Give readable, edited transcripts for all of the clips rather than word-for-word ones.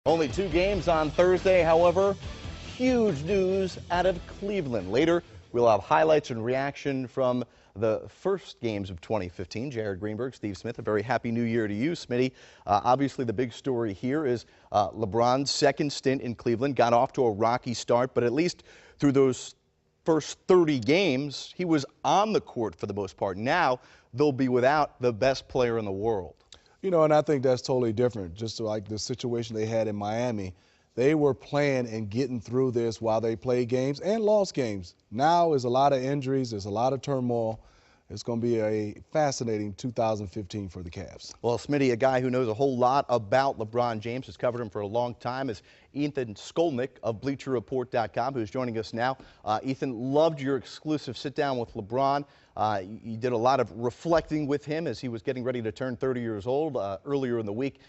Only 2 games on Thursday, however, huge news out of Cleveland. Later, we'll have highlights and reaction from the first games of 2015. Jared Greenberg, Steve Smith, a very happy new year to you, Smitty. Obviously, the big story here is LeBron's second stint in Cleveland got off to a rocky start, but at least through those first 30 games, he was on the court for the most part. Now, they'll be without the best player in the world. You know, and I think that's totally different. Just like the situation they had in Miami, they were playing and getting through this while they played games and lost games. Now there's a lot of injuries, there's a lot of turmoil. It's going to be a fascinating 2015 for the Cavs. Well, Smitty, a guy who knows a whole lot about LeBron James, has covered him for a long time, is Ethan Skolnick of BleacherReport.com, who's joining us now. Ethan, loved your exclusive sit-down with LeBron. You did a lot of reflecting with him as he was getting ready to turn 30 years old earlier in the week.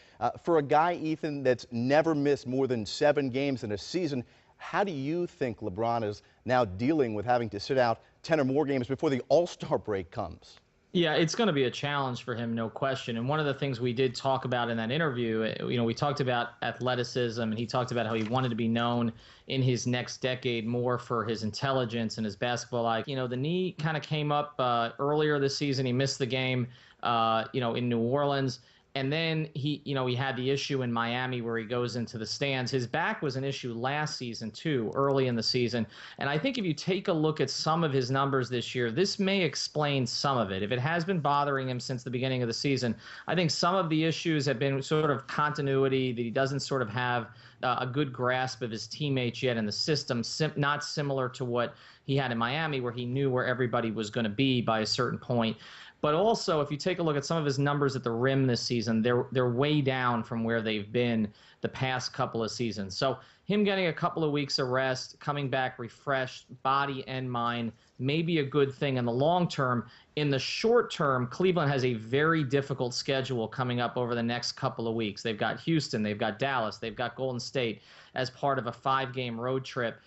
For a guy, Ethan, that's never missed more than 7 games in a season, how do you think LeBron is now dealing with having to sit out 10 or more games before the All-Star break comes? Yeah, it's going to be a challenge for him, no question. And one of the things we did talk about in that interview, we talked about athleticism, and he talked about how he wanted to be known in his next decade more for his intelligence and his basketball IQ. The knee kind of came up earlier this season. He missed the game, in New Orleans. And then he had the issue in Miami where he goes into the stands. His back was an issue last season, too, early in the season. And I think if you take a look at some of his numbers this year, this may explain some of it. If it has been bothering him since the beginning of the season, I think some of the issues have been sort of continuity, that he doesn't sort of have a good grasp of his teammates yet in the system, not similar to what he had in Miami, where he knew where everybody was going to be by a certain point. But also, if you take a look at some of his numbers at the rim this season, they're way down from where they've been the past couple of seasons. So him getting a couple of weeks of rest, coming back refreshed, body and mind, may be a good thing in the long term. In the short term, Cleveland has a very difficult schedule coming up over the next couple of weeks. They've got Houston, they've got Dallas, they've got Golden State as part of a 5-game road trip.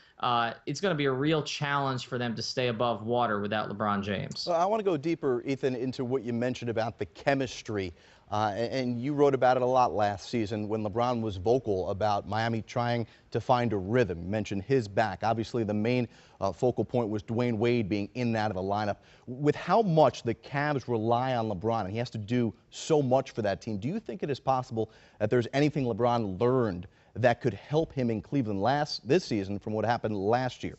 It's going to be a real challenge for them to stay above water without LeBron James. Well, I want to go deeper, Ethan, into what you mentioned about the chemistry. And you wrote about it a lot last season when LeBron was vocal about Miami trying to find a rhythm. You mentioned his back. Obviously, the main focal point was Dwayne Wade being in and out of the lineup. With how much the Cavs rely on LeBron, and he has to do so much for that team, do you think it is possible that there's anything LeBron learned that could help him in Cleveland this season from what happened last year?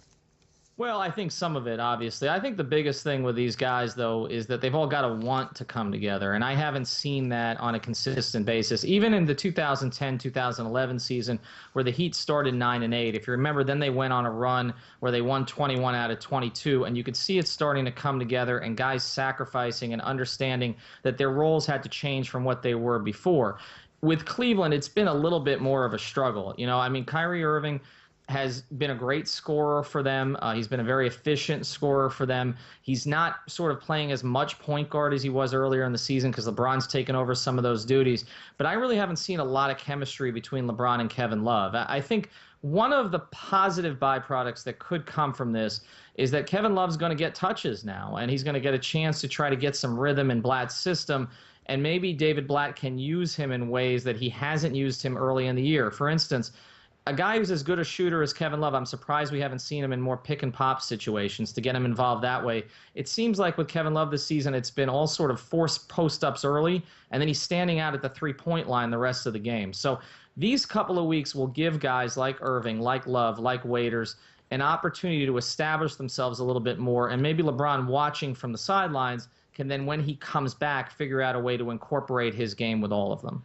Well, I think some of it, obviously. I think the biggest thing with these guys, though, is that they've all got to want to come together, and I haven't seen that on a consistent basis. Even in the 2010-2011 season, where the Heat started 9-8, if you remember, then they went on a run where they won 21 out of 22, and you could see it starting to come together and guys sacrificing and understanding that their roles had to change from what they were before. With Cleveland, it's been a little bit more of a struggle. Kyrie Irving has been a great scorer for them. He's been a very efficient scorer for them. He's not sort of playing as much point guard as he was earlier in the season because LeBron's taken over some of those duties. But I really haven't seen a lot of chemistry between LeBron and Kevin Love. I think one of the positive byproducts that could come from this is that Kevin Love's going to get touches now, and he's going to get a chance to try to get some rhythm in Blatt's system. And maybe David Blatt can use him in ways that he hasn't used him early in the year. For instance, a guy who's as good a shooter as Kevin Love, I'm surprised we haven't seen him in more pick-and-pop situations to get him involved that way. It seems like with Kevin Love this season, it's been all sort of forced post-ups early, and then he's standing out at the three-point line the rest of the game. So these couple of weeks will give guys like Irving, like Love, like Waiters, an opportunity to establish themselves a little bit more, and maybe LeBron watching from the sidelines can then, when he comes back, figure out a way to incorporate his game with all of them.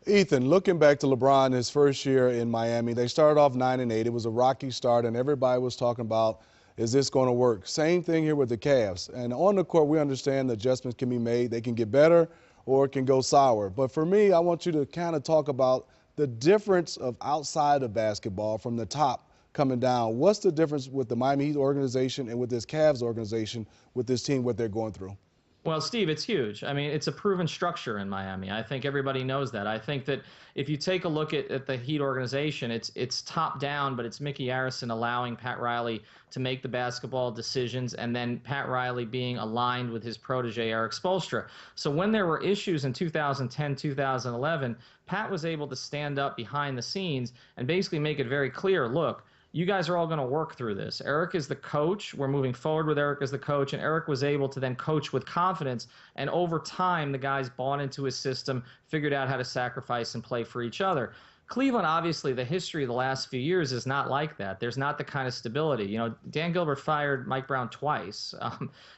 Ethan, looking back to LeBron, his first year in Miami, they started off 9-8. It was a rocky start, and everybody was talking about, is this going to work? Same thing here with the Cavs. And on the court, we understand the adjustments can be made. They can get better or it can go sour. But for me, I want you to kind of talk about the difference of outside of basketball from the top coming down. What's the difference with the Miami Heat organization and with this Cavs organization, with this team, what they're going through? Well, Steve, it's huge. I mean, it's a proven structure in Miami. I think everybody knows that. I think that if you take a look at the Heat organization, it's top down, but it's Mickey Arison allowing Pat Riley to make the basketball decisions, and then Pat Riley being aligned with his protege, Eric Spoelstra. So when there were issues in 2010, 2011, Pat was able to stand up behind the scenes and basically make it very clear, look, you guys are all going to work through this. Eric is the coach. We're moving forward with Eric as the coach, and Eric was able to then coach with confidence. And over time, the guys bought into his system, figured out how to sacrifice and play for each other. Cleveland, obviously, the history of the last few years is not like that. There's not the kind of stability. You know, Dan Gilbert fired Mike Brown twice.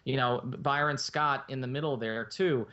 You know, Byron Scott in the middle there, too.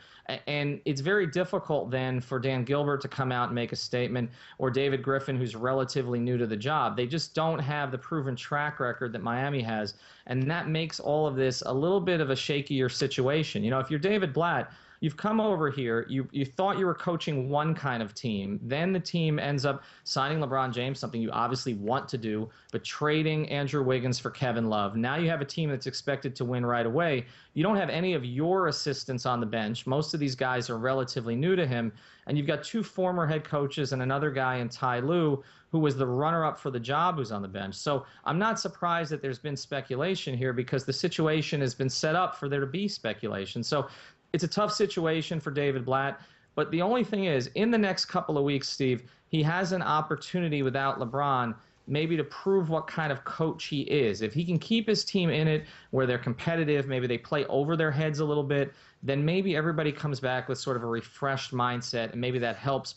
And it's very difficult then for Dan Gilbert to come out and make a statement, or David Griffin, who's relatively new to the job. They just don't have the proven track record that Miami has. And that makes all of this a little bit of a shakier situation. You know, if you're David Blatt, you've come over here, you thought you were coaching one kind of team. Then the team ends up signing LeBron James, something you obviously want to do, but trading Andrew Wiggins for Kevin Love. Now you have a team that's expected to win right away. You don't have any of your assistants on the bench. Most of these guys are relatively new to him. And you've got two former head coaches and another guy in Ty Lue, who was the runner-up for the job, who's on the bench. So I'm not surprised that there's been speculation here, because the situation has been set up for there to be speculation. So it's a tough situation for David Blatt, but the only thing is, in the next couple of weeks, Steve, he has an opportunity without LeBron maybe to prove what kind of coach he is. If he can keep his team in it where they're competitive, maybe they play over their heads a little bit, then maybe everybody comes back with sort of a refreshed mindset, and maybe that helps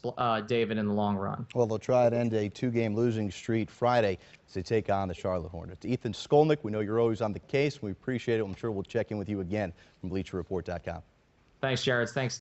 David in the long run. Well, they'll try to end a two-game losing streak Friday as they take on the Charlotte Hornets. Ethan Skolnick, we know you're always on the case. We appreciate it. I'm sure we'll check in with you again from BleacherReport.com. Thanks, Jared. Thanks.